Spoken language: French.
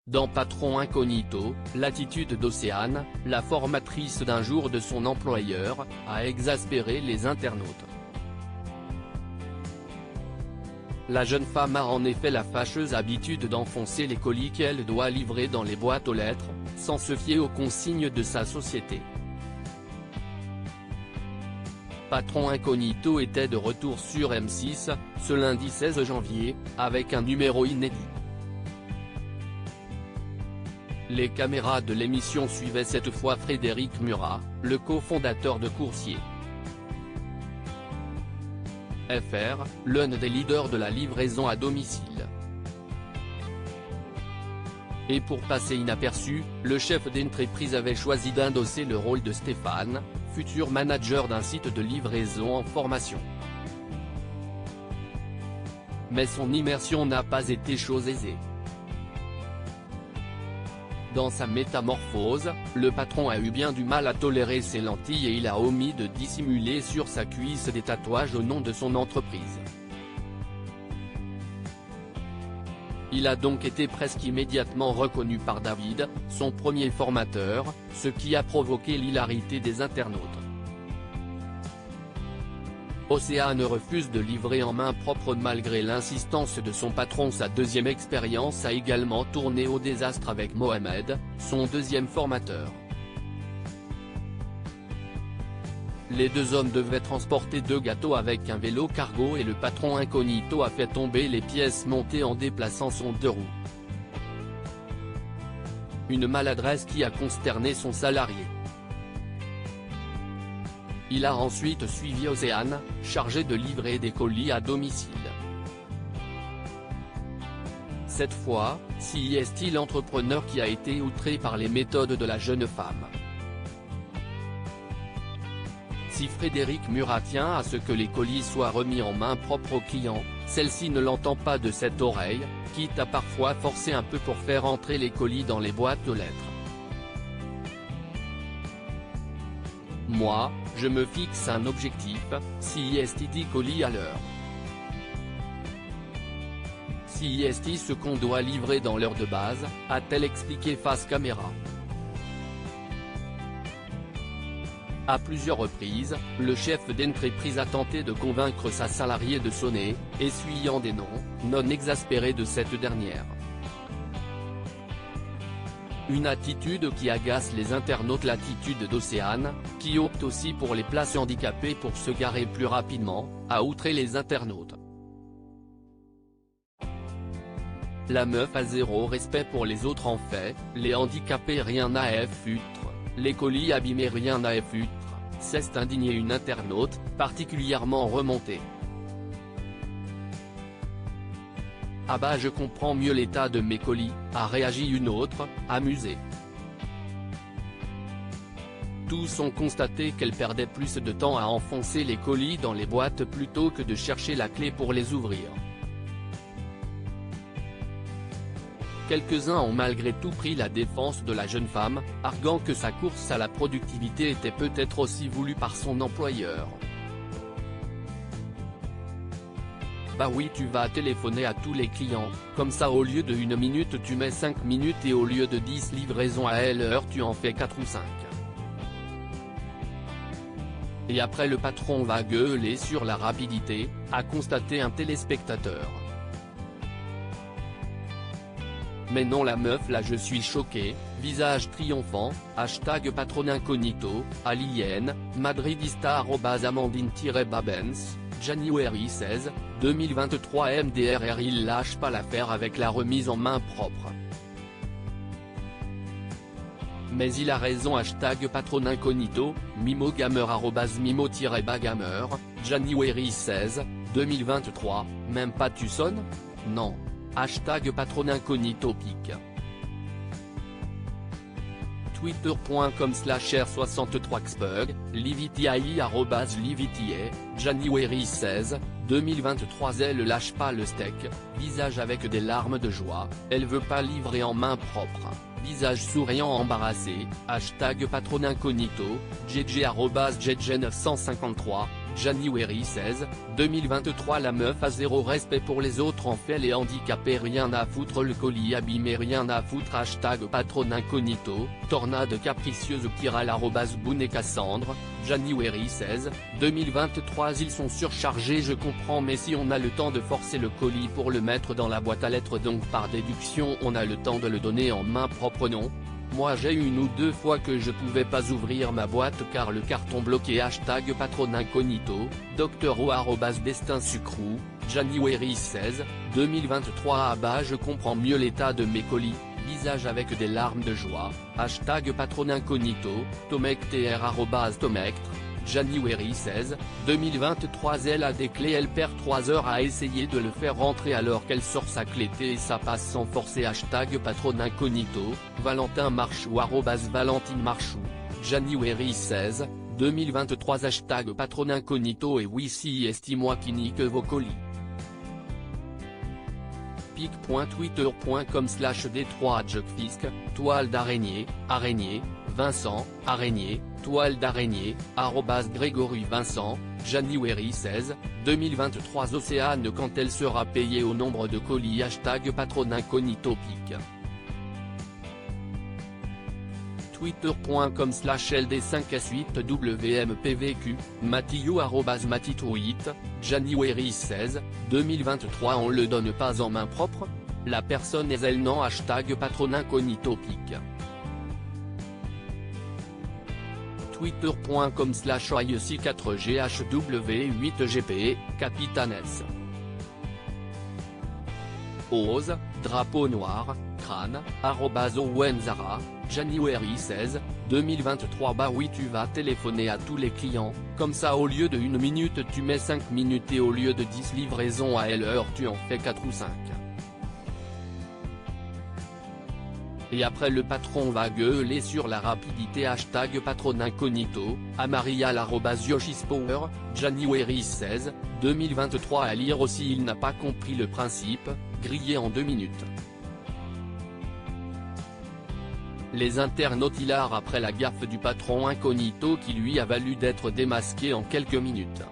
Dans Patron Incognito, l'attitude d'Océane, la formatrice d'un jour de son employeur, a exaspéré les internautes. La jeune femme a en effet la fâcheuse habitude d'enfoncer les colis qu'elle doit livrer dans les boîtes aux lettres, sans se fier aux consignes de sa société. Patron Incognito était de retour sur M6, ce lundi 16 janvier, avec un numéro inédit. Les caméras de l'émission suivaient cette fois Frédéric Murat, le cofondateur de Coursier FR, l'un des leaders de la livraison à domicile. Et pour passer inaperçu, le chef d'entreprise avait choisi d'endosser le rôle de Stéphane, futur manager d'un site de livraison en formation. Mais son immersion n'a pas été chose aisée. Dans sa métamorphose, le patron a eu bien du mal à tolérer ses lentilles et il a omis de dissimuler sur sa cuisse des tatouages au nom de son entreprise. Il a donc été presque immédiatement reconnu par David, son premier formateur, ce qui a provoqué l'hilarité des internautes. Océane refuse de livrer en main propre malgré l'insistance de son patron. Sa deuxième expérience a également tourné au désastre avec Mohamed, son deuxième formateur. Les deux hommes devaient transporter 2 gâteaux avec un vélo cargo et le patron Incognito a fait tomber les pièces montées en déplaçant son 2 roues. Une maladresse qui a consterné son salarié. Il a ensuite suivi Océane, chargé de livrer des colis à domicile. Cette fois, c'est l'entrepreneur qui a été outré par les méthodes de la jeune femme. Si Frédéric Murat tient à ce que les colis soient remis en main propre aux clients, celle-ci ne l'entend pas de cette oreille, quitte à parfois forcer un peu pour faire entrer les colis dans les boîtes aux lettres. Moi, je me fixe un objectif, 10 colis à l'heure. C'est ce qu'on doit livrer dans l'heure de base, a-t-elle expliqué face caméra. À plusieurs reprises, le chef d'entreprise a tenté de convaincre sa salariée de sonner, essuyant des noms, non exaspérés de cette dernière. Une attitude qui agace les internautes. L'attitude d'Océane, qui opte aussi pour les places handicapées pour se garer plus rapidement, a outré les internautes. La meuf a zéro respect pour les autres. En fait, les handicapés rien à foutre, les colis abîmés rien à foutre, s'est indignée une internaute, particulièrement remontée. Ah bah je comprends mieux l'état de mes colis, a réagi une autre, amusée. Tous ont constaté qu'elle perdait plus de temps à enfoncer les colis dans les boîtes plutôt que de chercher la clé pour les ouvrir. Quelques-uns ont malgré tout pris la défense de la jeune femme, arguant que sa course à la productivité était peut-être aussi voulue par son employeur. Bah oui, tu vas téléphoner à tous les clients, comme ça au lieu de 1 minute tu mets 5 minutes et au lieu de 10 livraisons à l'heure tu en fais 4 ou 5. Et après le patron va gueuler sur la rapidité, a constaté un téléspectateur. Mais non la meuf là je suis choqué, visage triomphant, #patron incognito, alien, madridista @amandine-babens, January 16, 2023 MDRR. Il lâche pas l'affaire avec la remise en main propre. Mais il a raison. #patron incognito, mimogamer @mimo-bagamer, January 16, 2023, même pas tu sonnes? Non. #patron incognito pic. Twitter.com/r63xpug, livitiai @livitiai, January 16, 2023. Elle lâche pas le steak, visage avec des larmes de joie, elle veut pas livrer en main propre, visage souriant embarrassé, #patron incognito, jj@jj953, January 16, 2023. La meuf a zéro respect pour les autres, en fait les handicapés rien à foutre, le colis abîmé rien à foutre. Patron incognito, tornade capricieuse Kiral @Boone et Cassandre, January 16, 2023. Ils sont surchargés, je comprends, mais si on a le temps de forcer le colis pour le mettre dans la boîte à lettres, donc par déduction on a le temps de le donner en main propre, non? Moi j'ai une ou deux fois que je pouvais pas ouvrir ma boîte car le carton bloqué. Patron incognito, Dr O @Destin Sucrou, January 16, 2023. Je comprends mieux l'état de mes colis, visage avec des larmes de joie, Patron incognito, Tomectr @Tomectre, January 16, 2023. Elle a des clés, elle perd 3 heures à essayer de le faire rentrer alors qu'elle sort sa clé T et ça passe sans forcer. Patron incognito, Valentin Marchou Valentine Marchou, January 16, 2023. Patron incognito et oui, si estime-moi qui nique vos colis. pic.twitter.com/D3adjectfisc, toile d'araignée, araignée, Vincent, araignée, toile d'araignée, @Grégory Vincent, January 16, 2023. Océane quand elle sera payée au nombre de colis. Patron incognito pic. twitter.com/LD5S8WMPVQ, Matillou @Matitweet, January 16, 2023. On le donne pas en main propre? La personne est elle, non? Patron incognito pic. twitter.com/IEC4GHW8GP, Capitanes. Ose, drapeau noir, crâne, @Owenzara, January 16, 2023. Bah oui, tu vas téléphoner à tous les clients, comme ça au lieu de 1 minute tu mets 5 minutes et au lieu de 10 livraisons à l'heure tu en fais 4 ou 5. Et après le patron va gueuler sur la rapidité. Patron incognito, Amarial @Yoshispower, January 16, 2023. À lire aussi, il n'a pas compris le principe, grillé en 2 minutes. Les internautes hilarent après la gaffe du patron incognito qui lui a valu d'être démasqué en quelques minutes.